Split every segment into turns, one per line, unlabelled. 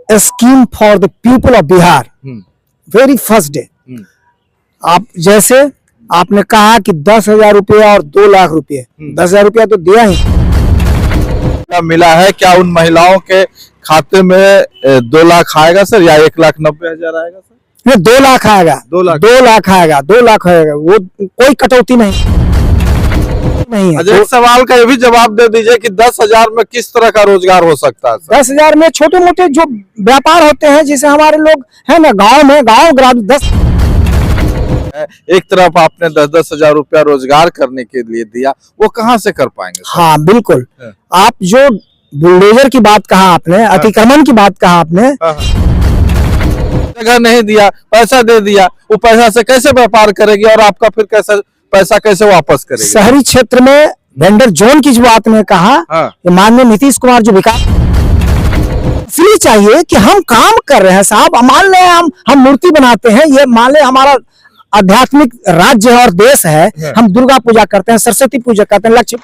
Scheme for the people of Bihar, very first day. आप जैसे आपने कहा कि 10,000 रुपये और 2 लाख रुपये, 10,000 रुपया तो दिया ही
मिला है। क्या उन महिलाओं के खाते में 2 लाख आएगा सर, या 1,90,000 आएगा सर?
नहीं, 2 लाख आएगा।
2 लाख
2 लाख आएगा, 2 लाख आएगा, वो कोई कटौती नहीं है।
अच्छा, एक सवाल का ये भी जवाब दे दीजिए कि 10,000 में किस तरह का रोजगार हो सकता है?
10,000 में छोटे मोटे जो व्यापार होते हैं, जैसे हमारे लोग है ना गांव में, गांव ग्रामीण 10।
एक तरफ आपने 10,000 रुपया रोजगार करने के लिए दिया, वो कहाँ से कर पाएंगे?
हाँ बिल्कुल, आप जो बुलडोजर की बात कहा आपने, अतिक्रमण की बात कहा आपने,
जगह नहीं दिया, पैसा दे दिया, वो पैसा से कैसे व्यापार करेगी और आपका फिर कैसे पैसा कैसे वापस करेगी?
शहरी क्षेत्र में वेंडर जोन की जो आपने कहा, माननीय नीतीश कुमार जो विकास इसलिए चाहिए कि हम काम कर रहे हैं साहब। मान ले हम मूर्ति बनाते हैं, ये मान ले हमारा आध्यात्मिक राज्य है और देश है, हम दुर्गा पूजा करते हैं, सरस्वती पूजा करते हैं, लक्ष्मी।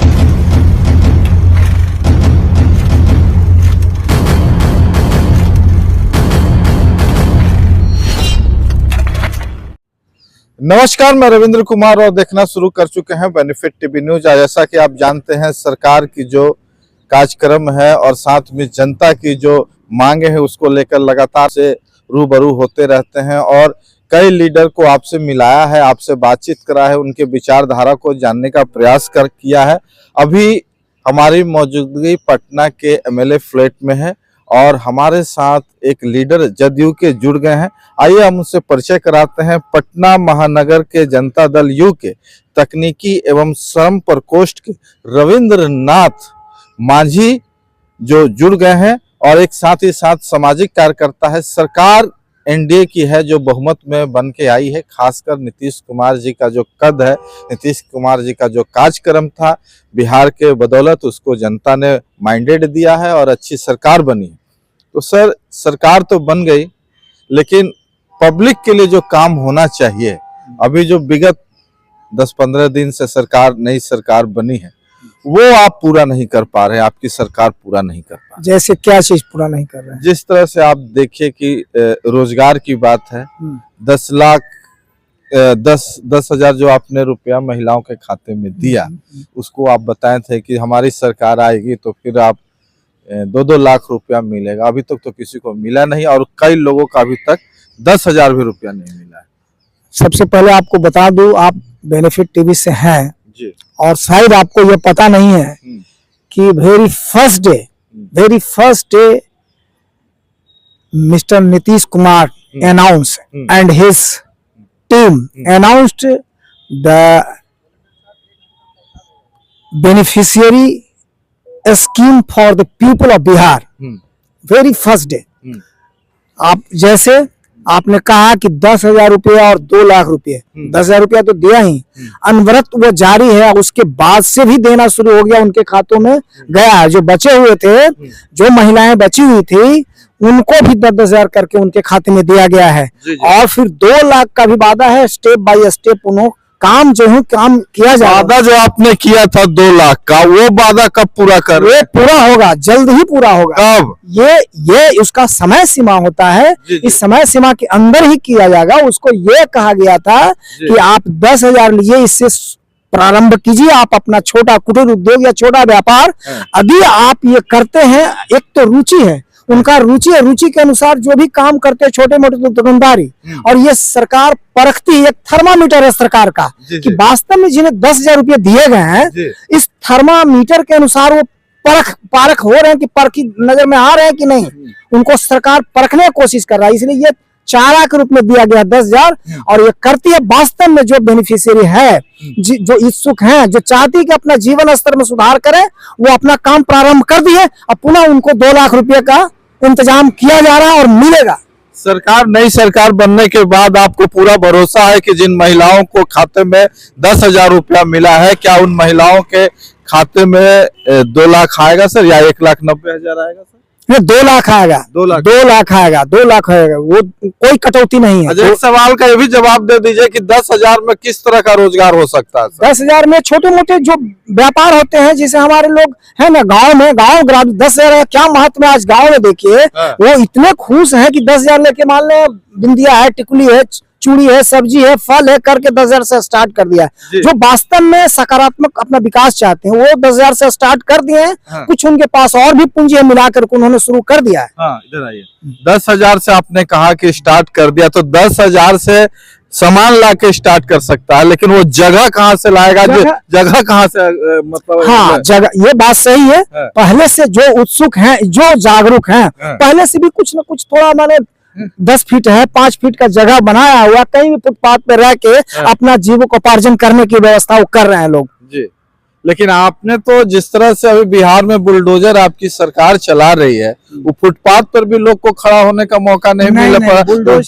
नमस्कार, मैं रविंद्र कुमार और देखना शुरू कर चुके हैं बेनिफिट टीवी न्यूज। जैसा कि आप जानते हैं, सरकार की जो कार्यक्रम है और साथ में जनता की जो मांगे है, उसको लेकर लगातार से रूबरू होते रहते हैं और कई लीडर को आपसे मिलाया है, आपसे बातचीत करा है, उनके विचारधारा को जानने का प्रयास किया है। अभी हमारी मौजूदगी पटना के एमएलए फ्लैट में है और हमारे साथ एक लीडर जदयू के जुड़ गए हैं। आइए हम उनसे परिचय कराते हैं। पटना महानगर के जनता दल यू के तकनीकी एवं श्रम प्रकोष्ठ के रविंद्रनाथ मांझी जो जुड़ गए हैं और एक साथ ही साथ सामाजिक कार्यकर्ता है। सरकार एनडीए की है जो बहुमत में बन के आई है, खासकर नीतीश कुमार जी का जो कद है, नीतीश कुमार जी का जो कार्यक्रम था बिहार के बदौलत, उसको जनता ने माइंडेड दिया है और अच्छी सरकार बनी है। तो सर, सरकार तो बन गई, लेकिन पब्लिक के लिए जो काम होना चाहिए, अभी जो विगत 10-15 दिन से नई सरकार बनी है, वो आप पूरा नहीं कर पा रहे हैं, आपकी सरकार पूरा नहीं कर पा रही।
जैसे क्या चीज पूरा नहीं कर रहे हैं?
जिस तरह से आप देखिए कि रोजगार की बात है, 10,000 जो आपने रुपया महिलाओं के खाते में दिया, उसको आप बताए थे कि हमारी सरकार आएगी तो फिर आप 2-2 लाख रुपया मिलेगा। अभी तक तो किसी को मिला नहीं और कई लोगों का अभी तक 10,000 भी रुपया नहीं मिला है।
सबसे पहले आपको बता दूं, आप बेनिफिट टीवी से हैं
जी, और
शायद आपको ये पता नहीं है कि very first day mister Nitish Kumar announced and his team announced the beneficiary scheme for the people of Bihar, very first day। आप जैसे आपने कहा कि 10,000 रुपये और 2 लाख रुपये, 10,000 रुपया तो दिया ही, अनवरत वो जारी है, उसके बाद से भी देना शुरू हो गया, उनके खातों में गया है। जो बचे हुए थे, जो महिलाएं बची हुई थी, उनको भी 10,000 करके उनके खाते में दिया गया है। और फिर 2 लाख का भी वादा है, स्टेप बाय स्टेप उन्होंने काम किया जाए।
वादा जो आपने किया था 2 लाख का, वो वादा कब पूरा कर रहे हैं?
पूरा होगा, जल्द ही पूरा होगा।
कब?
ये उसका समय सीमा होता है, इस समय सीमा के अंदर ही किया जाएगा। उसको ये कहा गया था कि आप 10,000 लिए, इससे प्रारंभ कीजिए, आप अपना छोटा कुटीर उद्योग या छोटा व्यापार। अभी आप ये करते हैं, एक तो रुचि है, उनका रुचि के अनुसार जो भी काम करते हैं छोटे मोटे दुकानदारी, और ये सरकार परखती है, एक थर्मामीटर है सरकार का कि वास्तव में जिन्हें 10,000 रुपये दिए गए हैं, इस थर्मामीटर के अनुसार वो परख हो रहे हैं कि परखी नजर में आ रहे हैं कि नहीं, उनको सरकार परखने की कोशिश कर रहा है। इसलिए ये चारा के रूप में दिया गया 10,000, और ये करती है वास्तव में जो बेनिफिशियरी है, जो इच्छुक हैं, जो चाहती है कि अपना जीवन स्तर में सुधार करें, वो अपना काम प्रारंभ कर दिए। अब पुनः उनको 2 लाख रुपए का इंतजाम किया जा रहा है और मिलेगा।
नई सरकार बनने के बाद आपको पूरा भरोसा है कि जिन महिलाओं को खाते में 10,000 रुपया मिला है, क्या उन महिलाओं के खाते में 2 लाख आएगा सर, या 1,90,000 आएगा सर?
ये 2 लाख आएगा,
2 लाख
2 लाख आएगा, 2 लाख आएगा, वो कोई कटौती नहीं है।
अच्छा, एक सवाल का ये भी जवाब दे दीजिए कि 10,000 में किस तरह का रोजगार हो सकता है सर?
10,000 में छोटे मोटे जो व्यापार होते हैं, जैसे हमारे लोग है ना गांव में, गांव ग्राम 10,000 का क्या महत्व है आज गांव में देखिए।
हाँ।
वो इतने खुश हैं कि 10,000 लेके मान ले बिंदिया है, टिकुली है, चूड़ी है, सब्जी है, फल है करके 10,000 से स्टार्ट कर दिया है। जो वास्तव में सकारात्मक अपना विकास चाहते हैं वो 10,000 से स्टार्ट कर दिए हैं।
हाँ।
कुछ उनके पास और भी पूंजी है मिलाकर के उन्होंने शुरू कर दिया है।
हाँ, इधर आइए। 10,000 से आपने कहा कि स्टार्ट कर दिया, तो 10,000 से सामान ला के स्टार्ट कर सकता है, लेकिन वो जगह कहाँ से लाएगा? जगह कहाँ से मतलब?
हाँ, जगह, ये बात सही है।
हाँ।
पहले से जो उत्सुक हैं, जो जागरूक हैं,
हाँ।
पहले से भी कुछ न कुछ थोड़ा मैंने 10 फीट है, 5 फीट का जगह बनाया हुआ, कहीं भी फुटपाथ पे रह के अपना जीविकोपार्जन करने की व्यवस्था वो कर रहे हैं लोग
जी। लेकिन आपने तो जिस तरह से अभी बिहार में बुलडोजर आपकी सरकार चला रही है, वो फुटपाथ पर भी लोग को खड़ा होने का मौका नहीं मिल पा।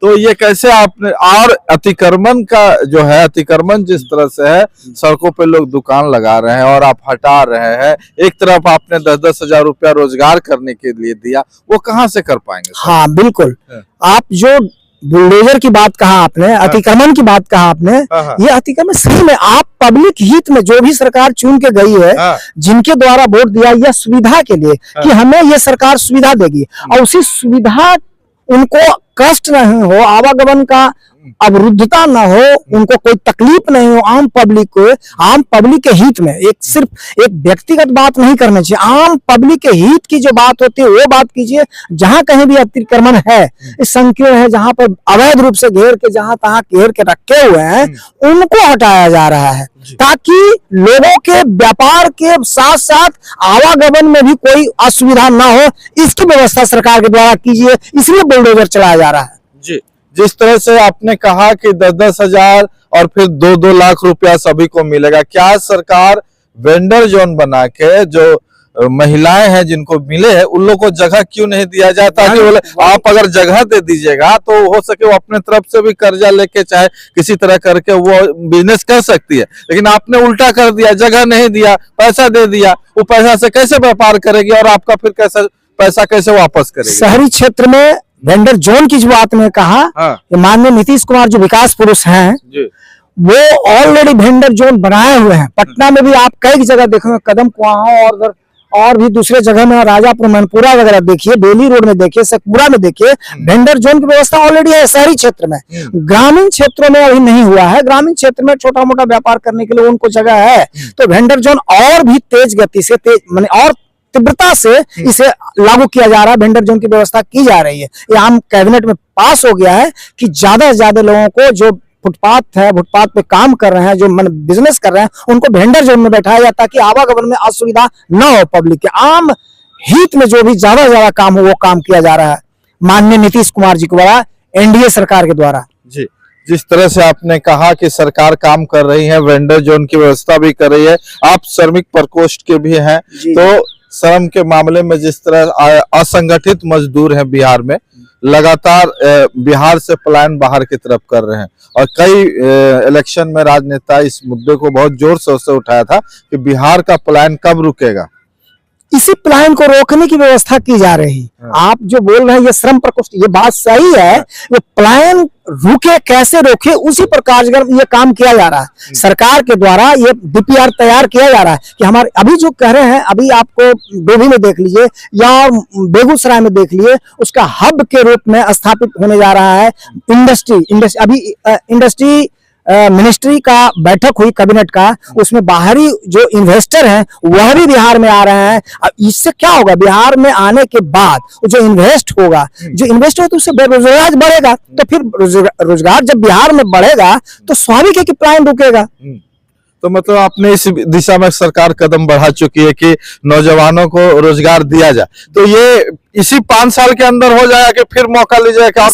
तो ये कैसे आपने, और अतिक्रमण का जो है, अतिक्रमण जिस तरह से है, सड़कों पे लोग दुकान लगा रहे हैं और आप हटा रहे हैं, एक तरफ आपने 10-10 हजार रुपया रोजगार करने के लिए दिया, वो कहाँ से कर पाएंगे?
हाँ बिल्कुल, आप जो बुलडोजर की बात कहा आपने, अतिक्रमण की बात कहा आपने, ये अतिक्रमण सही में आप पब्लिक हित में जो भी सरकार चुन के गई है, जिनके द्वारा वोट दिया, यह सुविधा के लिए कि हमें ये सरकार सुविधा देगी, और उसी सुविधा उनको कष्ट नहीं हो, आवागमन का अवरुद्धता न हो, उनको कोई तकलीफ नहीं हो, आम पब्लिक को, आम पब्लिक के हित में, एक सिर्फ एक व्यक्तिगत बात नहीं करना चाहिए, आम पब्लिक के हित की जो बात होती है वो बात कीजिए। जहां कहीं भी अतिक्रमण है, संकीर्ण है, जहां पर अवैध रूप से घेर के जहां तहां घेर के रखे हुए हैं, उनको हटाया जा रहा है, ताकि लोगों के व्यापार के साथ साथ आवागमन में भी कोई असुविधा ना हो, इसकी व्यवस्था सरकार के द्वारा कीजिए, इसलिए बुलडोजर चलाया जा रहा है
जी। जिस तरह से आपने कहा कि 10-10 हजार और फिर 2-2 लाख रुपया सभी को मिलेगा, क्या सरकार वेंडर जोन बना के जो महिलाएं हैं जिनको मिले हैं उन लोगों को जगह क्यों नहीं दिया जाए, ताकि बोले आप अगर जगह दे दीजिएगा तो हो सके वो अपने तरफ से भी कर्जा लेके चाहे किसी तरह करके वो बिजनेस कर सकती है। लेकिन आपने उल्टा कर दिया, जगह नहीं दिया, पैसा दे दिया, वो पैसा से कैसे व्यापार करेगी और आपका फिर कैसे पैसा कैसे वापस करेगी?
शहरी क्षेत्र में वेंडर जोन की जो बात में कहा, माननीय नीतीश कुमार जो विकास पुरुष हैं जी, वो ऑलरेडी वेंडर जोन बनाए हुए हैं। पटना में भी आप कई जगह देखोगे, कदम कुआं और भी दूसरे जगह में, राजापुर, मनपुरा वगैरह देखिए, बेली रोड में देखिए, शेखपुरा में देखिए, वेंडर जोन की व्यवस्था ऑलरेडी है शहरी क्षेत्र में। ग्रामीण क्षेत्रों में अभी नहीं हुआ है। ग्रामीण क्षेत्र में छोटा मोटा व्यापार करने के लिए उनको जगह है, तो वेंडर जोन और भी तेज गति से, माने और तीव्रता से इसे लागू किया जा रहा है, वेंडर जोन की व्यवस्था की जा रही है। ये आम कैबिनेट में पास हो गया है कि ज्यादा से ज्यादा लोगों को जो फुटपाथ है, फुटपाथ पे काम कर रहे हैं, जो बिजनेस कर रहे हैं, उनको वेंडर जोन में बैठाया जाए, ताकि आवागमन में असुविधा न हो। पब्लिक के आम हित में जो भी ज्यादा से ज्यादा काम हो वो काम किया जा रहा है माननीय नीतीश कुमार जी के द्वारा, एनडीए सरकार के द्वारा
जी। जिस तरह से आपने कहा कि सरकार काम कर रही है, वेंडर जोन की व्यवस्था भी कर रही है, आप श्रमिक प्रकोष्ठ के भी हैं, तो श्रम के मामले में जिस तरह असंगठित मजदूर हैं बिहार में, लगातार बिहार से पलायन बाहर की तरफ कर रहे हैं, और कई इलेक्शन में राजनेता इस मुद्दे को बहुत जोर शोर से उठाया था कि बिहार का पलायन कब रुकेगा।
इसी पलायन को रोकने की व्यवस्था की जा रही है। आप जो बोल रहे हैं ये श्रम प्रकोष्ठ, ये बात सही है, वो पलायन रुके, कैसे रोके, उसी पर कारगर ये काम किया जा रहा है। सरकार के द्वारा ये डीपीआर तैयार किया जा रहा है कि हमारे अभी जो कह रहे हैं, अभी आपको डोभी में देख लीजिए या बेगूसराय में देख लीजिए, उसका हब के रूप में स्थापित होने जा रहा है इंडस्ट्री। अभी इंडस्ट्री मिनिस्ट्री का बैठक हुई कैबिनेट का, उसमें बाहरी जो इन्वेस्टर हैं वह भी बिहार में आ रहे हैं। अब इससे क्या होगा, बिहार में आने के बाद जो इन्वेस्ट होगा, तो उससे बेरोजगार बढ़ेगा, तो फिर रोजगार जब बिहार में बढ़ेगा तो स्वाभाविक है कि पलायन रुकेगा।
तो मतलब आपने इस दिशा में सरकार कदम बढ़ा चुकी है कि नौजवानों को रोजगार दिया जाए, तो ये इसी 5 साल के अंदर हो जाएगा कि फिर मौका लीजिएगा?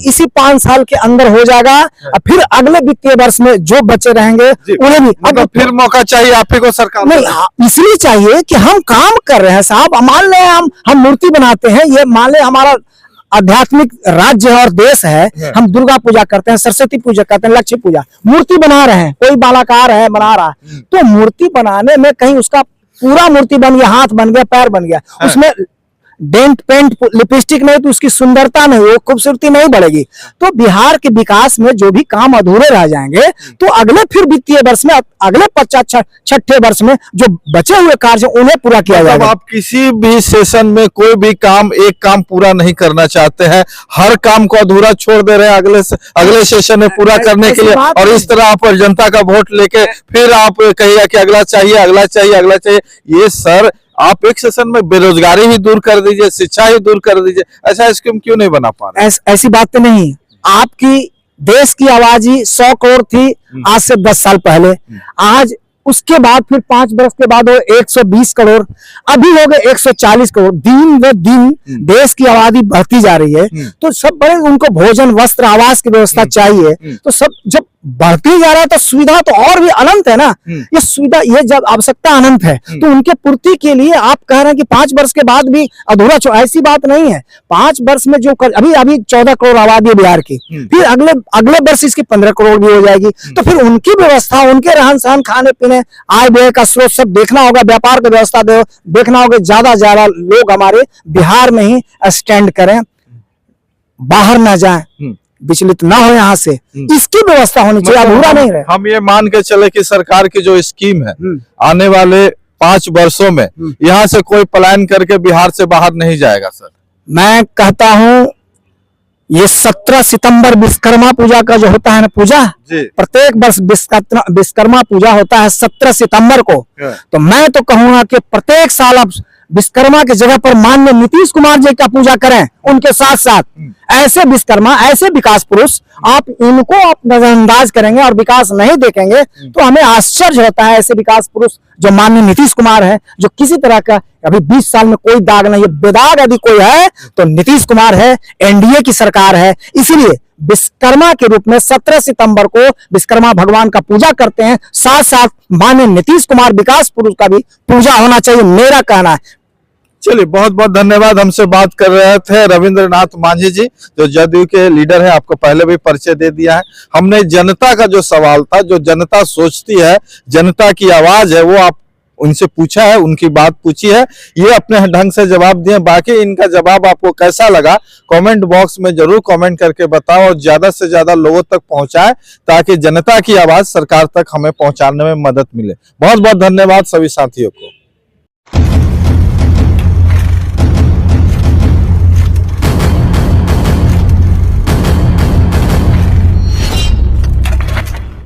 इसी 5 साल के अंदर हो जाएगा, और फिर अगले वित्तीय वर्ष में जो बच्चे रहेंगे उन्हें भी
मतलब फिर मौका चाहिए आप ही को सरकार?
नहीं, इसलिए चाहिए कि हम काम कर रहे हैं साहब। मान ले हम मूर्ति बनाते हैं, ये मान ले हमारा आध्यात्मिक राज्य है और देश है, हम दुर्गा पूजा करते हैं, सरस्वती पूजा करते हैं, लक्ष्मी पूजा, मूर्ति बना रहे हैं, कोई बालाकार है बना रहा है, तो मूर्ति बनाने में कहीं उसका पूरा मूर्ति बन गया, हाथ बन गया, पैर बन गया, उसमें डेंट पेंट लिपस्टिक नहीं तो उसकी सुंदरता नहीं, वो खूबसूरती नहीं बढ़ेगी। तो बिहार के विकास में जो भी काम अधूरे रह जाएंगे तो अगले फिर वित्तीय वर्ष में, अगले 50-60 वर्ष में जो बचे हुए कार्य उन्हें पूरा किया जाएगा।
आप किसी भी सेशन में कोई भी काम, एक काम पूरा नहीं करना चाहते हैं, हर काम को अधूरा छोड़ दे रहे हैं अगले सेशन में पूरा करने के लिए, और इस तरह आप जनता का वोट लेके फिर आप कहिए कि अगला चाहिए, अगला चाहिए, अगला चाहिए। ये सर, आप एक सेशन में बेरोजगारी ही दूर कर दीजिए, शिक्षा ही दूर कर दीजिए, ऐसा स्कीम क्यों नहीं बना पा रहे?
ऐसी बात तो नहीं। आपकी देश की आबादी 100 करोड़ थी आज से 10 साल पहले, आज उसके बाद फिर 5 वर्ष के बाद वो 120 करोड़, अभी हो गए 140 करोड़। दिन व दिन देश की आबादी बढ़ती जा रही है, तो सब बड़े उनको भोजन, वस्त्र, आवास की व्यवस्था चाहिए। तो सब जब बढ़ती जा रहा है तो सुविधा तो और भी अनंत है ना। ये सुविधा, ये जब आवश्यकता अनंत है तो उनके पूर्ति के लिए आप कह रहे हैं कि 5 वर्ष के बाद भी अधूरा, ऐसी बात नहीं है। 5 वर्ष में जो अभी 14 करोड़ आबादी है बिहार की, फिर अगले वर्ष इसकी 15 करोड़ भी हो जाएगी। तो फिर उनकी व्यवस्था, उनके रहन सहन, खाने पीने, आय व्यय का स्रोत सब देखना होगा, व्यापार की व्यवस्था देखना होगा। ज्यादा लोग हमारे बिहार में ही स्टैंड करें, बाहर ना जाए, विचलित ना हो यहाँ से, इसकी व्यवस्था होनी चाहिए, अधूरा नहीं रहे।
हम ये मान के चले कि सरकार की जो स्कीम है आने वाले 5 वर्षों में यहाँ से कोई पलायन करके बिहार से बाहर नहीं जाएगा सर?
मैं कहता हूँ ये 17 सितंबर विश्वकर्मा पूजा का जो होता है ना पूजा, प्रत्येक वर्ष विश्वकर्मा पूजा होता है 17 सितंबर को। तो मैं तो कहूंगा कि प्रत्येक साल आप विश्वकर्मा की जगह पर माननीय नीतीश कुमार जी का पूजा करें, उनके साथ साथ ऐसे विश्वकर्मा, ऐसे विकास पुरुष, आप इनको आप नजरअंदाज करेंगे और विकास नहीं देखेंगे तो हमें आश्चर्य होता है। ऐसे विकास पुरुष जो माननीय नीतीश कुमार है, जो किसी तरह का अभी 20 साल में कोई दाग नहीं है, बेदाग यदि कोई है तो नीतीश कुमार है, एनडीए की सरकार है। इसीलिए विश्वकर्मा के रूप में 17 सितंबर को विश्वकर्मा भगवान का पूजा करते हैं, साथ साथ माननीय नीतीश कुमार विकास पुरुष का भी पूजा होना चाहिए, मेरा कहना है।
चलिए, बहुत बहुत धन्यवाद। हमसे बात कर रहे थे रविंद्रनाथ मांझी जी, जो जदयू के लीडर है। आपको पहले भी परिचय दे दिया है। हमने जनता का जो सवाल था, जो जनता सोचती है, जनता की आवाज है, वो आप उनसे पूछा है, उनकी बात पूछी है, ये अपने ढंग से जवाब दिए। बाकी इनका जवाब आपको कैसा लगा कमेंट बॉक्स में जरूर कमेंट करके बताओ और ज्यादा से ज्यादा लोगों तक पहुंचाएं, ताकि जनता की आवाज सरकार तक हमें पहुंचाने में मदद मिले। बहुत बहुत धन्यवाद सभी साथियों को।